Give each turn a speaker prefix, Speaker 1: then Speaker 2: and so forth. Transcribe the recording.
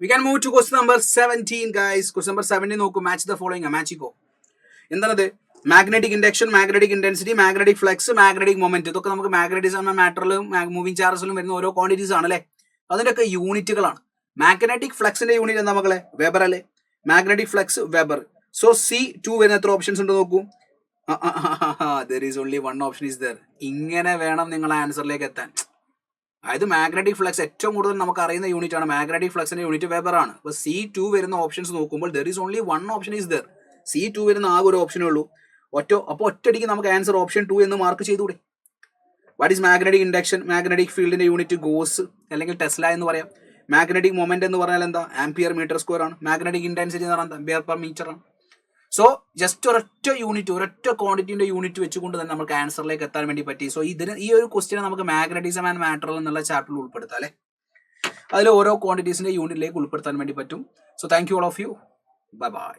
Speaker 1: We can move to question number 17, guys. Question number 17 നോക്കൂ. Match the following. മാച്ചിക്കോ. എന്താണത്? Magnetic induction, magnetic intensity, magnetic flux, magnetic moment. ഇതൊക്കെ നമുക്ക് magnetism എന്ന മാറ്ററിലും moving ചാർജസിലും വരുന്ന ഓരോ quantities ആണ് അല്ലേ? അതിൻ്റെയൊക്കെ യൂണിറ്റുകളാണ്. മാഗ്നറ്റിക് ഫ്ലക്സിന്റെ യൂണിറ്റ് എന്താ മക്കളെ? വെബർ അല്ലേ? Magnetic flux weber. So C2 വരുന്ന എത്ര ഓപ്ഷൻസ് ഉണ്ട് നോക്കൂ. There is only one option is there. ഇങ്ങനെ വേണം നിങ്ങൾ ആൻസറിലേക്ക് എത്താൻ. അതായത് മാഗ്നറ്റിക് ഫ്ലക്സ് ഏറ്റവും കൂടുതൽ നമുക്ക് അറിയുന്ന യൂണിറ്റ് ആണ്. മാഗ്നറ്റിക് ഫ്ലക്സിന്റെ യൂണിറ്റ് വെബർ ആണ്. അപ്പോൾ C2 വരുന്ന ഓപ്ഷൻസ് നോക്കുമ്പോൾ there is only one option is there. C2 വരുന്ന ആകെ ഒരു ഓപ്ഷനേ ഉള്ളൂ. അപ്പോൾ ഒറ്റയടിക്ക് നമുക്ക് ആൻസർ ഓപ്ഷൻ 2 എന്ന് മാർക്ക് ചെയ്തുകൂടെ? What is magnetic induction? Magnetic ഫീൽഡിന്റെ യൂണിറ്റ് ഗോസ് അല്ലെങ്കിൽ ടെസ്ല എന്ന് പറയാം. മാഗ്നറ്റിക് മൊമെന്റ് എന്ന് പറഞ്ഞാൽ എന്താ? ആംപിയർ മീറ്റർ സ്ക്വയർ ആണ്. മാഗ്നറ്റിക് ഇന്റൻസിറ്റി എന്ന് പറഞ്ഞാൽ ആംപിയർ പെർ മീറ്റർ ആണ്. സോ ജസ്റ്റ് ഒരൊറ്റ യൂണിറ്റ്, ഒരൊറ്റ ക്വാണ്ടിറ്റിന്റെ യൂണിറ്റ് വെച്ചുകൊണ്ട് തന്നെ നമുക്ക് ആൻസറിലേക്ക് എത്താൻ വേണ്ടി പറ്റി. സോ ഈ ഒരു ക്വസ്റ്റ്യൻ നമുക്ക് മാഗ്നറ്റിസം ആൻഡ് മാറ്റർ എന്നുള്ള ചാപ്റ്ററിൽ ഉൾപ്പെടുത്താം അല്ലേ? അതിൽ ഓരോ ക്വാണ്ടിറ്റീസിന്റെ യൂണിറ്റിലേക്ക് ഉൾപ്പെടുത്താൻ വേണ്ടി പറ്റും. So thank you all of you. Bye by.